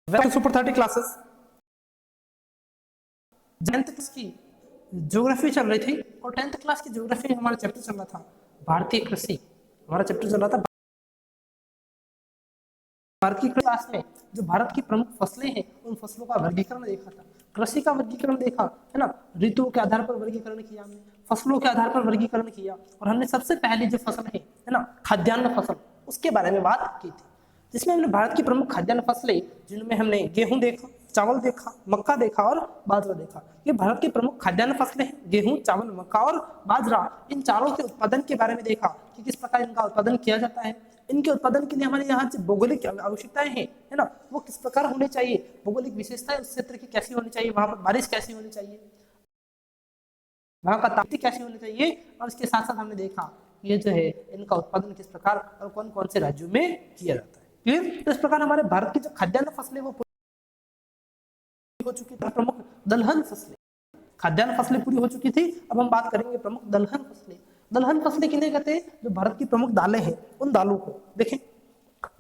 Super 30 classes 10th class की geography चल रही थी और 10th क्लास की ज्योग्राफी हमारा चैप्टर चल रहा था भारतीय कृषि। हमारा चैप्टर चल रहा था भारत की क्लास में जो भारत की प्रमुख फसलें हैं उन फसलों का वर्गीकरण देखा था, कृषि का वर्गीकरण देखा है ना, ऋतुओं के आधार पर वर्गीकरण किया हमने, फसलों के आधार पर वर्गीकरण किया और हमने सबसे पहली जो फसल है ना खाद्यान्न फसल उसके बारे में बात की थी, जिसमें हमने भारत की प्रमुख खाद्यान्न फसलें जिनमें हमने गेहूं देखा, चावल देखा, मक्का देखा और बाजरा देखा। ये भारत की प्रमुख खाद्यान्न फसलें हैं, गेहूं, चावल, मक्का और बाजरा। इन चारों के उत्पादन के बारे में देखा कि किस प्रकार इनका उत्पादन किया जाता है, इनके उत्पादन के लिए हमारे यहाँ जो भौगोलिक आवश्यकताएं हैं है ना वो किस प्रकार होने चाहिए, भौगोलिक विशेषताएं उस क्षेत्र की कैसी होनी चाहिए, वहां पर बारिश कैसी होनी चाहिए, वहां का तापमान कैसी होनी चाहिए और इसके साथ साथ हमने देखा ये जो है इनका उत्पादन किस प्रकार और कौन कौन से राज्यों में किया जाता है। क्लियर? तो इस प्रकार हमारे भारत की जो खाद्यान्न फसलें वो हो चुकी थी। प्रमुख दलहन फसलें, खाद्यान्न फसलें पूरी हो चुकी थी। अब हम बात करेंगे प्रमुख दलहन फसलें। दलहन फसलें किन्हें कहते हैं? जो भारत की प्रमुख दालें हैं उन दालों को। देखें,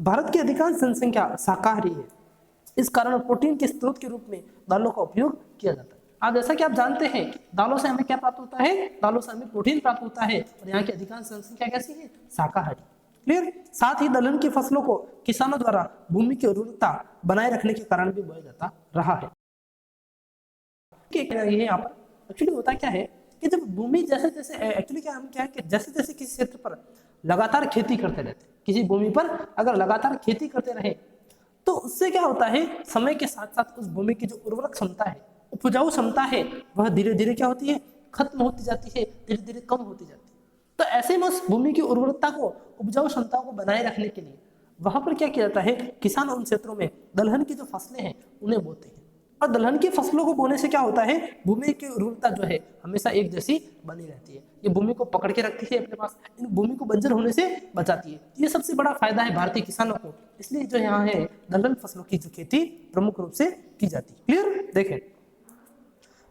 भारत की अधिकांश जनसंख्या शाकाहारी है, इस कारण प्रोटीन के स्रोत के रूप में दालों का उपयोग किया जाता है। आज जैसा कि आप जानते हैं दालों से हमें क्या प्राप्त होता है, दालों से हमें प्रोटीन प्राप्त होता है और यहाँ की अधिकांश जनसंख्या कैसी है? शाकाहारी। क्लियर? साथ ही दलहन की फसलों को किसानों द्वारा भूमि की उर्वरता बनाए रखने के कारण भी बोया जाता रहा है। ये यहाँ पर एक्चुअली होता क्या है कि जब भूमि जैसे जैसे एक्चुअली क्या हम क्या है कि जैसे जैसे किसी क्षेत्र पर लगातार खेती करते रहते हैं, किसी भूमि पर अगर लगातार खेती करते रहे तो उससे क्या होता है, समय के साथ साथ उस भूमि की जो उर्वरक क्षमता है, उपजाऊ क्षमता है, वह धीरे धीरे क्या होती है? खत्म होती जाती है, धीरे धीरे कम होती जाती है। तो ऐसे में उस भूमि की उर्वरकता को, उपजाऊ क्षमता को बनाए रखने के लिए वहां पर क्या किया जाता है, किसान उन क्षेत्रों में दलहन की जो फसलें हैं उन्हें बोते हैं। और दलहन की फसलों को बोने से क्या होता है, भूमि की उर्वरता जो है हमेशा एक जैसी बनी रहती है, ये भूमि को पकड़ के रखती है अपने पास, इन भूमि को बंजर होने से बचाती है। ये सबसे बड़ा फायदा है भारतीय किसानों को, इसलिए जो यहाँ है दलहन फसलों की जो खेती प्रमुख रूप से की जाती है। क्लियर? देखें,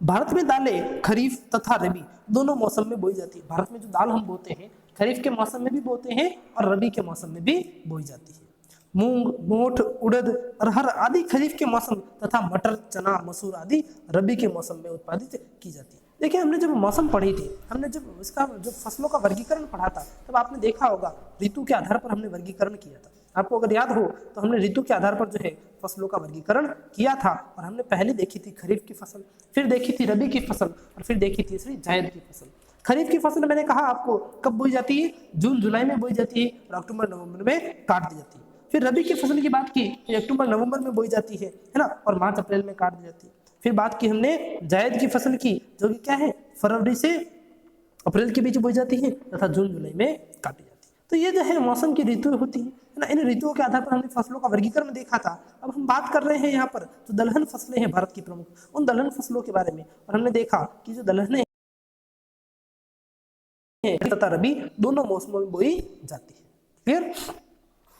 भारत में दालें खरीफ तथा रबी दोनों मौसम में बोई जाती है। भारत में जो दाल हम बोते हैं खरीफ के मौसम में भी बोते हैं और रबी के मौसम में भी बोई जाती है। मूंग, मोठ, उड़द, अरहर आदि खरीफ के मौसम तथा मटर, चना, मसूर आदि रबी के मौसम में उत्पादित की जाती है। देखिए, हमने जब मौसम पढ़ी थी, हमने जब इसका जो फसलों का वर्गीकरण पढ़ा था तब आपने देखा होगा ऋतु के आधार पर हमने वर्गीकरण किया था। आपको अगर याद हो तो हमने ऋतु के आधार पर जो है फसलों का वर्गीकरण किया था और हमने पहले देखी थी खरीफ की फसल, फिर देखी थी रबी की फसल और फिर देखी तीसरी जायद की फसल। खरीफ की फसल मैंने कहा आपको कब बोई जाती है? जून जुलाई में बोई जाती है और अक्टूबर नवंबर में काट दी जाती है। फिर रबी की फसल की बात की तो अक्टूबर नवंबर में बोई जाती है ना, और मार्च अप्रैल में काट दी जाती है। फिर बात की हमने जायद की फसल की, जो कि क्या है फरवरी से अप्रैल के बीच बोई जाती है तथा जून जुलाई में काटी जाती है। तो ये जो है मौसम की ऋतु होती है ना, इन ऋतुओं के आधार पर हमने फसलों का वर्गीकरण देखा था। अब हम बात कर रहे हैं यहाँ पर जो दलहन फसलें हैं भारत की प्रमुख, उन दलहन फसलों के बारे में, और हमने देखा कि जो दलहन तथा रबी दोनों मौसमों में बोई जाती है। क्लियर?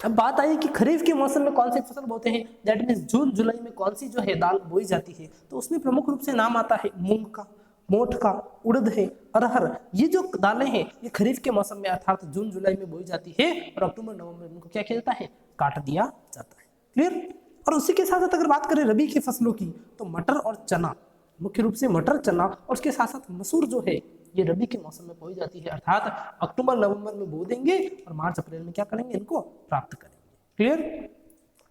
अब बात आई कि खरीफ के मौसम में कौन सी फसल बोते हैं, दैट मीन्स जून जुलाई में कौन सी जो है दाल बोई जाती है, तो उसमें प्रमुख रूप से नाम आता है मूंग का, मोठ का, उड़द है, अरहर। ये जो दालें हैं ये खरीफ के मौसम में अर्थात जून जुलाई में बोई जाती है और अक्टूबर नवंबर में इनको क्या किया जाता है? काट दिया जाता है। क्लियर? और उसी के साथ साथ अगर बात करें रबी की फसलों की तो मटर और चना, मुख्य रूप से मटर, चना और उसके साथ साथ मसूर जो है ये रबी के मौसम में बोई जाती है, अर्थात अक्टूबर नवंबर में बो देंगे और मार्च अप्रैल में क्या करेंगे? इनको प्राप्त करेंगे। क्लियर?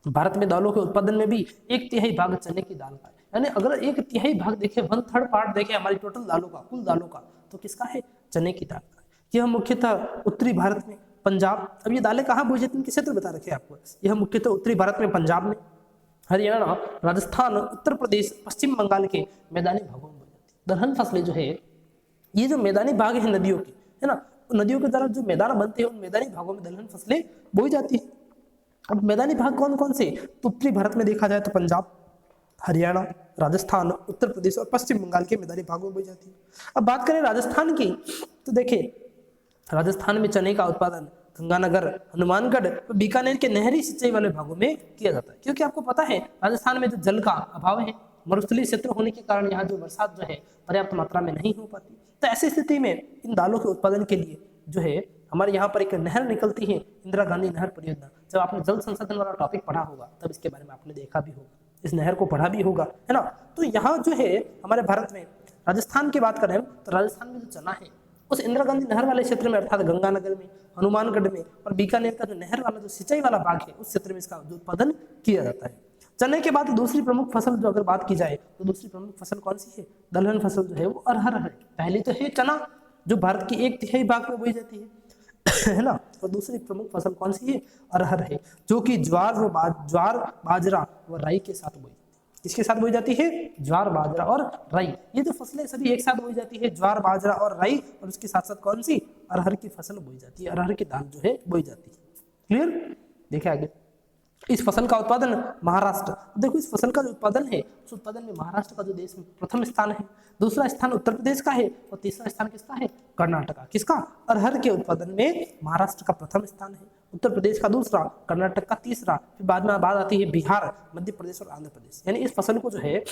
भारत में दालों के उत्पादन में भी 1/3 भाग चने की दाल का है, यानी अगर 1/3 भाग देखें, 1/3 पार्ट देखें हमारी टोटल दालों का, कुल दालों का, तो किसका है? चने की दाल का। यह मुख्यतः उत्तरी भारत में, पंजाब, अब ये दालें कहाँ बोई जाती है? क्षेत्र बता रखे आपको। यह मुख्यतः उत्तरी भारत में, पंजाब में, हरियाणा, राजस्थान, उत्तर प्रदेश, पश्चिम बंगाल के मैदानी भागों में बोई जाती है। दलहन फसलें जो है ये जो मैदानी भाग है नदियों के, है ना, नदियों के द्वारा जो मैदान बनते हैं उन मैदानी भागों में दलहन फसलें बोई जाती है। अब मैदानी भाग कौन कौन से? तो उत्तरी भारत में देखा जाए तो पंजाब, हरियाणा, राजस्थान, उत्तर प्रदेश और पश्चिम बंगाल के मैदानी भागों में बोई जाती है। अब बात करें राजस्थान की तो देखिए, राजस्थान में चने का उत्पादन गंगानगर, हनुमानगढ़, बीकानेर के नहरी सिंचाई वाले भागों में किया जाता है, क्योंकि आपको पता है राजस्थान में जो जल का अभाव है, मरुस्थलीय क्षेत्र होने के कारण यहाँ जो बरसात जो है पर्याप्त मात्रा में नहीं हो पाती। तो ऐसी स्थिति में इन दालों के उत्पादन के लिए जो है हमारे यहाँ पर एक नहर निकलती है, इंदिरा गांधी नहर परियोजना। जब आपने जल संसाधन वाला टॉपिक पढ़ा होगा तब इसके बारे में आपने देखा भी होगा। इस नहर को पढ़ा भी होगा, है ना। तो यहाँ जो है हमारे भारत में राजस्थान की बात करें तो राजस्थान में जो चना है उस इंदिरा गांधी नहर वाले क्षेत्र में अर्थात गंगानगर में, हनुमानगढ़ में और बीकानेर का जो नहर वाला जो सिंचाई वाला भाग है उस क्षेत्र में इसका जो उत्पादन किया जाता है। चने के बाद दूसरी प्रमुख फसल जो अगर बात की जाए तो दूसरी प्रमुख फसल कौन सी है? दलहन फसल जो है वो अरहर है। पहली तो है चना जो भारत की 1/3 भाग में बोई जाती है ना। और दूसरी प्रमुख फसल कौन सी है? अरहर है, जो कि ज्वार बाजरा व राई के साथ बोई। किसके साथ बोई जाती है? ज्वार बाजरा और राई। ये जो फसलें सभी एक साथ बोई जाती है, ज्वार बाजरा और राई, और उसके साथ साथ कौन सी? अरहर की फसल बोई जाती है, अरहर की दाल जो है बोई जाती है। क्लियर? देखिए आगे इस फसल का उत्पादन महाराष्ट्र, देखो इस फसल का जो उत्पादन है उस उत्पादन में महाराष्ट्र का जो देश में प्रथम स्थान है, दूसरा स्थान उत्तर प्रदेश का है और तीसरा स्थान किसका है? कर्नाटक का। किसका? अरहर के उत्पादन में महाराष्ट्र का प्रथम स्थान है, उत्तर प्रदेश का दूसरा, कर्नाटक का तीसरा, फिर बाद में बात आती है बिहार, मध्य प्रदेश और आंध्र प्रदेश। यानी इस फसल को जो है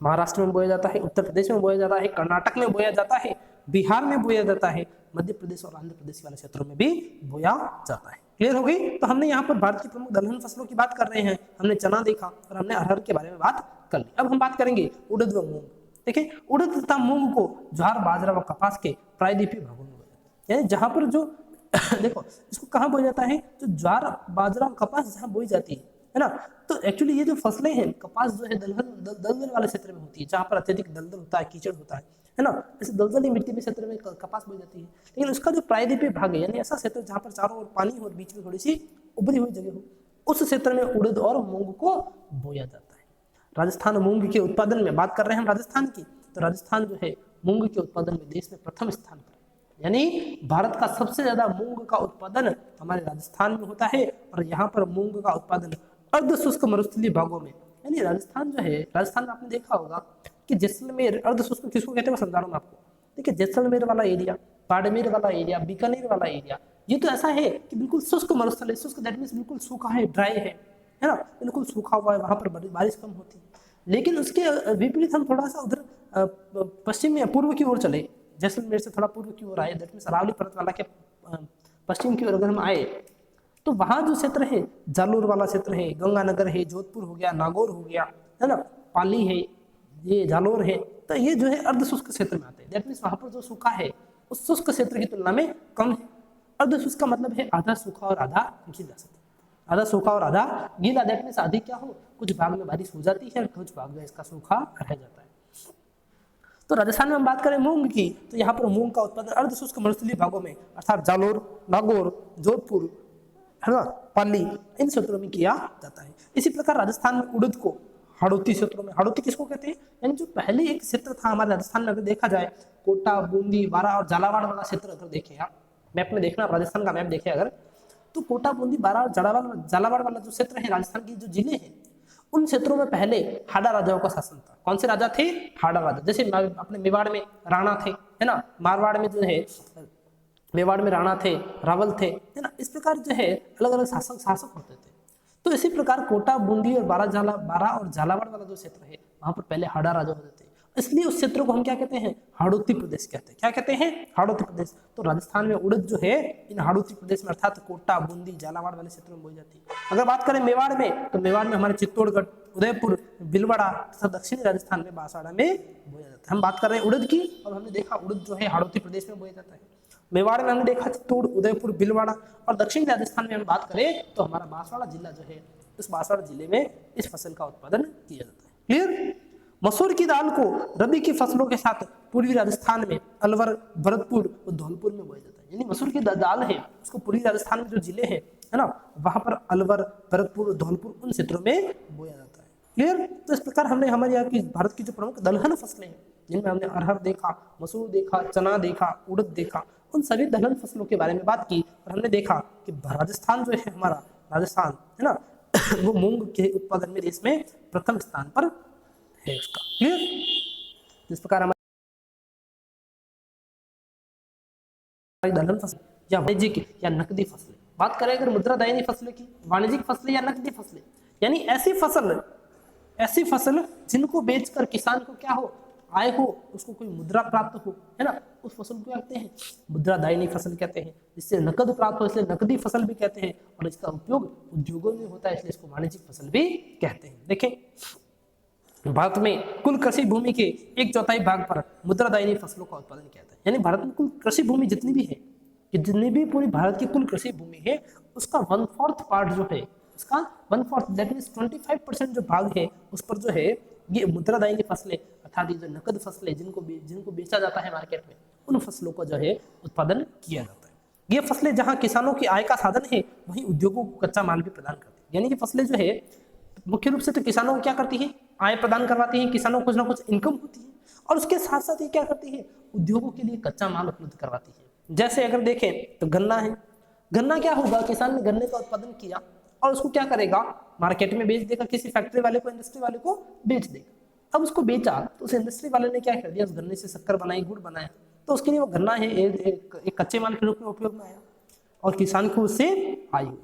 महाराष्ट्र में बोया जाता है, उत्तर प्रदेश में बोया जाता है, कर्नाटक में बोया जाता है, बिहार में बोया जाता है, मध्य प्रदेश और आंध्र प्रदेश वाले क्षेत्रों में भी बोया जाता है। क्लियर हो गई? तो हमने यहाँ पर भारत की प्रमुख दलहन फसलों की बात कर रहे हैं, हमने चना देखा और हमने अरहर के बारे में बात कर ली। अब हम बात करेंगे उड़द व मूंग। देखिए उड़द तथा मूंग को ज्वार बाजरा व कपास के प्रायद्वीपीय भागों में बोया जाता है, यानी जहाँ पर जो देखो इसको कहाँ बोया जाता है? जो ज्वार बाजरा और कपास जहाँ बोई जाती है ना। तो एक्चुअली ये जो फसलें हैं, कपास जो है दलदल वाले क्षेत्र में होती है, जहाँ पर अत्यधिक दलदल होता है, कीचड़ होता है ना। ऐसे दलदली मिट्टी में क्षेत्र में कपास बोई जाती है, लेकिन उसका जो प्रायद्वीपीय भाग है यानी ऐसा क्षेत्र जहाँ पर चारों ओर पानी हो और बीच में थोड़ी सी उभरी हुई जगह हो, उस क्षेत्र में उड़द और मूंग को बोया जाता है। राजस्थान मूंग के उत्पादन में बात कर रहे हैं हम राजस्थान की, तो राजस्थान जो है मूंग के उत्पादन में देश में प्रथम स्थान पर, यानी भारत का सबसे ज्यादा मूंग का उत्पादन हमारे राजस्थान में होता है। और यहाँ पर मूंग का उत्पादन अर्ध शुष्क मरुस्थलीय भागों में, यानी राजस्थान जो है, राजस्थान में आपने देखा होगा कि जैसलमेर अर्ध शुष्क किसको कहते हैं, मैं समझा रहा हूँ आपको। देखिए जैसलमेर वाला एरिया, बाड़मेर वाला एरिया, बीकानेर वाला एरिया, ये तो ऐसा है कि बिल्कुल शुष्क मरुस्थलीय, शुष्क दैट मींस बिल्कुल सूखा है, ड्राई है ना, बिल्कुल सूखा हुआ है, वहां पर बारिश कम होती है। लेकिन उसके विपरीत हम थोड़ा सा उधर पश्चिम या पूर्व की ओर चले, जैसलमेर से थोड़ा पूर्व की ओर आए, दैट मींस अरावली पर्वतमाला के पश्चिम की ओर अगर हम आए तो वहां जो क्षेत्र है जालोर वाला क्षेत्र है, गंगानगर है, जोधपुर हो गया, नागौर हो गया, है ना, पाली है, ये जालोर है, तो ये जो है अर्ध शुष्क क्षेत्र में आते हैं। दैट मींस वहां पर जो सूखा है उस शुष्क क्षेत्र की तुलना में कम है। अर्ध शुष्क का मतलब है आधा सूखा और आधा गीला क्षेत्र, आधा सूखा और आधा गीला। दैट मींस आधी क्या हो, कुछ भाग में बारिश हो जाती है और कुछ भाग में इसका सूखा रह जाता है। तो राजस्थान में हम बात करें मूंग की, तो यहाँ पर मूंग का उत्पादन अर्ध शुष्क मरुस्थलीय भागों में अर्थात जालोर, नागौर, जोधपुर, है ना, पाली, इन क्षेत्रों में किया जाता है। इसी प्रकार राजस्थान में उड़द को हाड़ौती क्षेत्रों में, हाड़ौती किसको कहते हैं, यानी जो पहले एक क्षेत्र था हमारे राजस्थान में, अगर देखा जाए कोटा, बूंदी, बारां और झालावाड़ वाला क्षेत्र अगर देखें आप मैप में, देखना राजस्थान का मैप देखें अगर, तो कोटा, बूंदी, बारां और झालावाड़ वाला जो क्षेत्र है राजस्थान के जो जिले हैं, उन क्षेत्रों में पहले हाड़ा राजाओं का शासन था। कौन से राजा थे? हाड़ा राजा। जैसे अपने मेवाड़ में राणा थे, है ना, मारवाड़ में जो है मेवाड़ में राणा थे, रावल थे, है ना। इस प्रकार जो है अलग अलग शासक होते थे। तो इसी प्रकार कोटा, बूंदी और बारां और झालावाड़ वाला जो क्षेत्र है वहां पर पहले हाड़ा राजा होते थे, इसलिए उस क्षेत्र को हम क्या कहते हैं? हाड़ौती प्रदेश कहते हैं। क्या कहते हैं? हाड़ौती प्रदेश। तो राजस्थान में उड़द जो है इन हाड़ौती प्रदेश में अर्थात कोटा, बूंदी, झालावाड़ वाले क्षेत्रों में बोई जाती है। अगर बात करें मेवाड़ में, तो मेवाड़ में हमारे चित्तौड़गढ़, उदयपुर, भीलवाड़ा तथा दक्षिणी राजस्थान में बांसवाड़ा में बोया जाता है। हम बात कर रहे हैं उड़द की, और हमने देखा उड़द जो है हाड़ौती प्रदेश में बोया जाता है। मेवाड़ में हमने देखा चित्तौड़, उदयपुर, भीलवाड़ा, और दक्षिणी राजस्थान में हम बात करें तो हमारा बांसवाड़ा जिला जो है, इस बांसवाड़ा जिले में इस फसल का उत्पादन किया जाता है। क्लियर? मसूर की दाल को रबी की फसलों के साथ पूर्वी राजस्थान में अलवर, भरतपुर और धौलपुर में बोया जाता है। यानी मसूर की दाल है उसको पूर्वी राजस्थान में जो जिले हैं, है ना, वहां पर अलवर, भरतपुर, धौलपुर उन क्षेत्रों में बोया जाता है। क्लियर? तो इस प्रकार हमने हमारे यहाँ की भारत की जो प्रमुख दलहन फसलें हैं, जिनमें हमने अरहर देखा, मसूर देखा, चना देखा, उड़द देखा, उन सभी दलहन फसलों के बारे में बात की। और हमने देखा कि राजस्थान जो है हमारा राजस्थान, है ना, वो मूंग के उत्पादन में देश में प्रथम स्थान पर है उसका। क्लियर? इस प्रकार हमारी दलहन फसल या वाणिज्यिक या नकदी फसलें, बात करें अगर मुद्रादायनी फसलें की, वाणिज्यिक फसलें या नकदी फसलें, यानी ऐसी फसल जिनको बेचकर किसान को क्या हो, आय हो, उसको कोई मुद्रा प्राप्त हो, है ना, उस फसल को क्या कहते हैं, मुद्रादायिनी फसल कहते हैं। जिससे नकद प्राप्त हो इसलिए नकदी फसल भी कहते हैं, और इसका उपयोग उद्योगों में होता है इसलिए इसको वाणिज्यिक फसल भी कहते हैं। देखें, भारत में कुल कृषि भूमि के 1/4 भाग पर मुद्रादायिनी फसलों का उत्पादन किया जाता है। यानी भारत में कुल कृषि भूमि जितनी भी है, कि जितनी भी पूरी भारत की कुल कृषि भूमि है, उसका 1/4 पार्ट जो है, उसका 1/4 दैट मीन्स 25% जो भाग है, उस पर जो है ये मुद्रादायिनी फसलें अर्थात ये जो नकद फसलें जिनको बेचा जाता है मार्केट में, उन फसलों को जो है उत्पादन किया जाता है। ये फसलें जहाँ किसानों की आय का साधन है, वहीं उद्योगों को कच्चा माल भी प्रदान करती है। यानी कि फसलें जो है मुख्य रूप से तो किसानों को क्या करती है, आय प्रदान करवाती है, किसानों को कुछ ना कुछ इनकम होती है, और उसके साथ साथ ये क्या करती है, उद्योगों के लिए कच्चा माल उपलब्ध करवाती है। जैसे अगर देखें तो गन्ना है, गन्ना क्या होगा, किसान ने गन्ने का उत्पादन किया और उसको क्या करेगा, मार्केट में बेच देगा, किसी फैक्ट्री वाले को, इंडस्ट्री वाले को बेच देगा। अब उसको बेचा तो उस इंडस्ट्री वाले ने क्या कर दिया, उस गन्ने से शक्कर बनाई, गुड़ बनाया, तो उसके लिए वो गन्ना है एक कच्चे माल के रूप में उपयोग में आया और किसान को उससे आय हुई।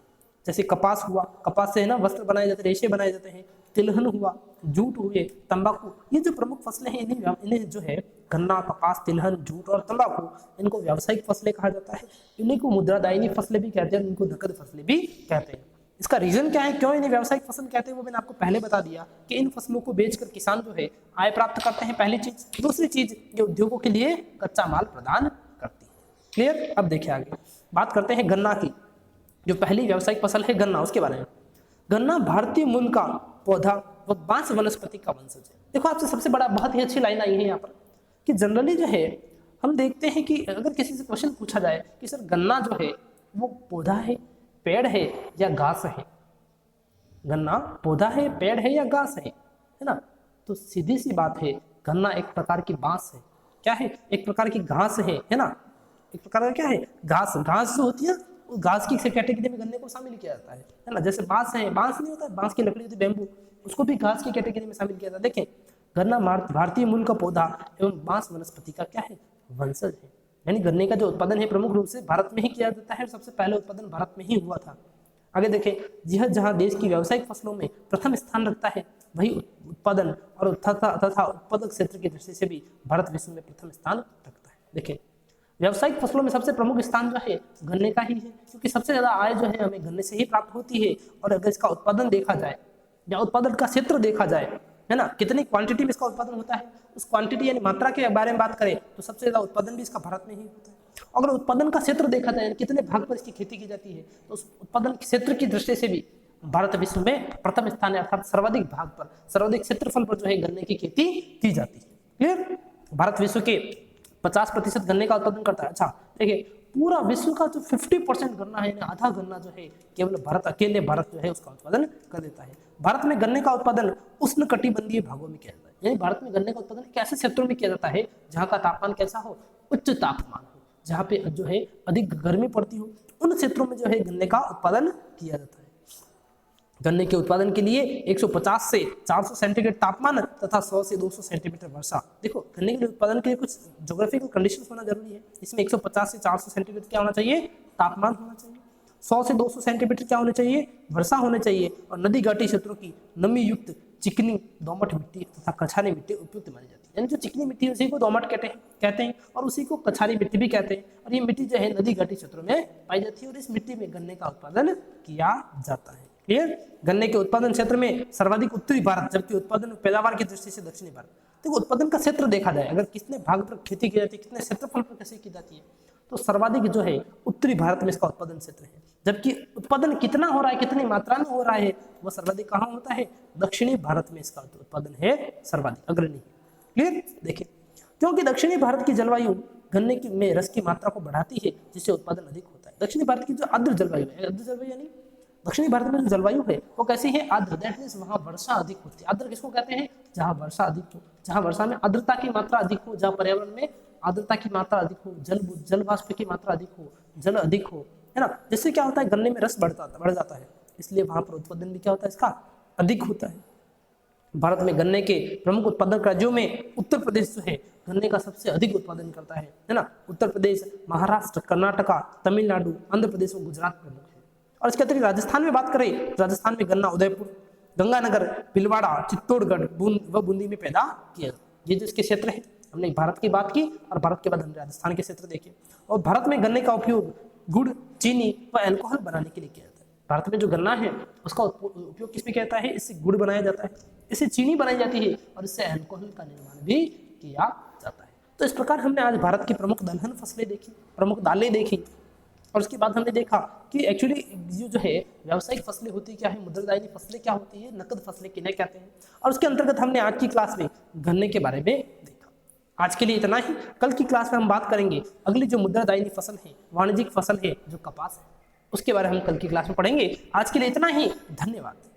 जैसे कपास हुआ, कपास से है ना वस्त्र बनाए जाते हैं, रेशे बनाए जाते हैं, तिलहन हुआ, जूट हुए, तंबाकू, ये जो प्रमुख फसलें हैं, इन्हें जो है गन्ना, कपास, तिलहन, जूट और तंबाकू, इनको व्यावसायिक फसलें कहा जाता है। इन्हीं को मुद्रादायिनी फसलें भी कहते हैं, इनको नकद फसलें भी कहते हैं। इसका रीजन क्या है, क्यों इन्हें व्यावसायिक फसल कहते हैं, वो मैंने आपको पहले बता दिया कि इन फसलों को बेचकर किसान जो है आय प्राप्त करते हैं, पहली चीज। दूसरी चीज, ये उद्योगों के लिए कच्चा माल प्रदान करती है। क्लियर। अब देखिए आगे बात करते हैं गन्ना की। जो पहली व्यावसायिक फसल है गन्ना, उसके बारे में। गन्ना भारतीय मूल का पौधा व बांस वनस्पति का वंशज है। देखो आपसे सबसे बड़ा बहुत ही अच्छी लाइन आई है यहाँ पर कि जनरली जो है हम देखते हैं कि अगर किसी से क्वेश्चन पूछा जाए कि सर गन्ना जो है वो पौधा है, पेड़ है या घास है, गन्ना पौधा है, पेड़ है या घास है ना, तो सीधी सी बात है गन्ना एक प्रकार की बांस है। क्या है, एक प्रकार की घास है ना, एक प्रकार का क्या है, घास। घास जो होती है उस घास की कैटेगरी में गन्ने को शामिल किया जाता है ना। जैसे बांस है, बांस नहीं होता, बांस की लकड़ी होती है बैम्बू, उसको भी घास की कैटेगरी में शामिल किया जाता है। देखें, गन्ना भारतीय मूल का पौधा एवं बांस वनस्पति का क्या है, वंशज है। यानी गन्ने का जो उत्पादन है प्रमुख रूप से भारत में ही किया जाता है, सबसे पहले उत्पादन भारत में ही हुआ था। आगे देखें, यह जहां देश की व्यावसायिक फसलों में प्रथम स्थान रखता है, वही उत्पादन और तथा उत्पादक क्षेत्र की दृष्टि से भी भारत विश्व में प्रथम स्थान रखता है। देखें, व्यावसायिक फसलों में सबसे प्रमुख स्थान जो है गन्ने का ही है, क्योंकि सबसे ज्यादा आय जो है हमें गन्ने से ही प्राप्त होती है। और अगर इसका उत्पादन देखा जाए या उत्पादन का क्षेत्र देखा जाए, है ना, कितनी क्वांटिटी में इसका उत्पादन होता है, उस क्वांटिटी यानी मात्रा के बारे में बात करें तो सबसे ज्यादा उत्पादन भी इसका भारत में ही होता है। अगर उत्पादन का क्षेत्र देखा जाए, कितने भाग पर इसकी खेती की जाती है, तो उस उत्पादन क्षेत्र की दृष्टि से भी भारत विश्व में प्रथम स्थान है, अर्थात सर्वाधिक भाग पर, सर्वाधिक क्षेत्रफल पर जो है गन्ने की खेती की जाती है। क्लियर। भारत विश्व के 50% गन्ने का उत्पादन करता है। अच्छा देखिए, पूरा विश्व का जो 50% गन्ना है, आधा गन्ना जो है केवल भारत, अकेले भारत जो है उसका उत्पादन कर देता है। भारत में गन्ने का उत्पादन उष्णकटिबंधीय भागों में किया जाता है। यानी भारत में गन्ने का उत्पादन कैसे क्षेत्रों में किया जाता है जहाँ का तापमान कैसा हो, उच्च तापमान हो, जहाँ पे जो है अधिक गर्मी पड़ती हो, उन क्षेत्रों में जो है गन्ने का उत्पादन किया जाता है। गन्ने के उत्पादन के लिए 150 से 400 सेंटीग्रेड तापमान तथा 100 से 200 सेंटीमीटर वर्षा। देखो, गन्ने के उत्पादन के लिए कुछ ज्योग्राफिकल कंडीशंस होना जरूरी है। इसमें 150 से 400 सेंटीग्रेड क्या होना चाहिए, तापमान होना चाहिए। 100 से 200 सेंटीमीटर क्या होने चाहिए, वर्षा होने चाहिए। और नदी घाटी क्षेत्रों की नमी युक्त चिकनी दोमट मिट्टी तथा कछारी मिट्टी उपयुक्त मानी जाती है। यानी जो चिकनी मिट्टी है उसी को दोमट कहते हैं और उसी को कछारी मिट्टी भी कहते हैं। और ये मिट्टी जो है नदी घाटी क्षेत्रों में पाई जाती है और इस मिट्टी में गन्ने का उत्पादन किया जाता है। क्लियर। गन्ने के उत्पादन क्षेत्र में सर्वाधिक उत्तरी भारत, जबकि उत्पादन पैदावार की दृष्टि से दक्षिणी भारत। तो उत्पादन का क्षेत्र देखा जाए, अगर कितने भाग पर खेती की जाती है, कितने क्षेत्रफल पर खेती की जाती है, तो सर्वाधिक जो है उत्तरी भारत में इसका उत्पादन क्षेत्र है। जबकि उत्पादन कितना हो रहा है, कितनी मात्रा में हो रहा है, वह सर्वाधिक कहाँ होता है, दक्षिणी भारत में इसका उत्पादन है सर्वाधिक, अग्रणी। क्लियर। देखिए, क्योंकि दक्षिणी भारत की जलवायु गन्ने में रस की मात्रा को बढ़ाती है, जिससे उत्पादन अधिक होता है। दक्षिणी भारत की जो आर्द्र जलवायु है, आर्द्र जलवायु यानी दक्षिणी भारत में जो जलवायु है वो कैसी है, आर्द्र। दैट मींस वहां वर्षा अधिक होती है। आर्द्र किसको कहते हैं, जहां वर्षा अधिक हो, जहां वर्षा में आर्द्रता की मात्रा अधिक हो, जहां पर्यावरण में आर्द्रता की मात्रा अधिक हो, जल वाष्प की मात्रा अधिक हो, जल अधिक हो, है ना। जिससे क्या होता है, गन्ने में रस बढ़ जाता है, इसलिए वहां पर उत्पादन भी क्या होता है, इसका अधिक होता है। भारत में गन्ने के प्रमुख उत्पादक राज्यों में उत्तर प्रदेश जो है गन्ने का सबसे अधिक उत्पादन करता है ना। उत्तर प्रदेश, महाराष्ट्र, कर्नाटका, तमिलनाडु, आंध्र प्रदेश और गुजरात प्रमुख है। और इसके अतिरिक्त राजस्थान में बात करें, राजस्थान में गन्ना उदयपुर, गंगानगर, भिलवाड़ा, चित्तौड़गढ़, बूंदी में पैदा किया ये जो इसके क्षेत्र है, हमने भारत की बात की और भारत के बाद हमने राजस्थान के क्षेत्र देखे। और भारत में गन्ने का उपयोग गुड़, चीनी व अल्कोहल बनाने के लिए किया जाता है। भारत में जो गन्ना है उसका उपयोग किसमें किया जाता है? इससे गुड़ बनाया जाता है, इससे चीनी बनाई जाती है और इससे अल्कोहल का निर्माण भी किया जाता है। तो इस प्रकार हमने आज भारत की प्रमुख दलहन फसलें देखी, प्रमुख दालें देखी, और उसके बाद हमने देखा कि एक्चुअली जो है व्यावसायिक फसलें होती क्या है, मुद्रादायनी फसलें क्या होती है, नकद फसलें किन्हें कहते हैं, और उसके अंतर्गत हमने आज की क्लास में गन्ने के बारे में देखा। आज के लिए इतना ही। कल की क्लास में हम बात करेंगे अगली जो मुद्रादायनी फसल है, वाणिज्यिक फसल है जो कपास है, उसके बारे में हम कल की क्लास में पढ़ेंगे। आज के लिए इतना ही, धन्यवाद।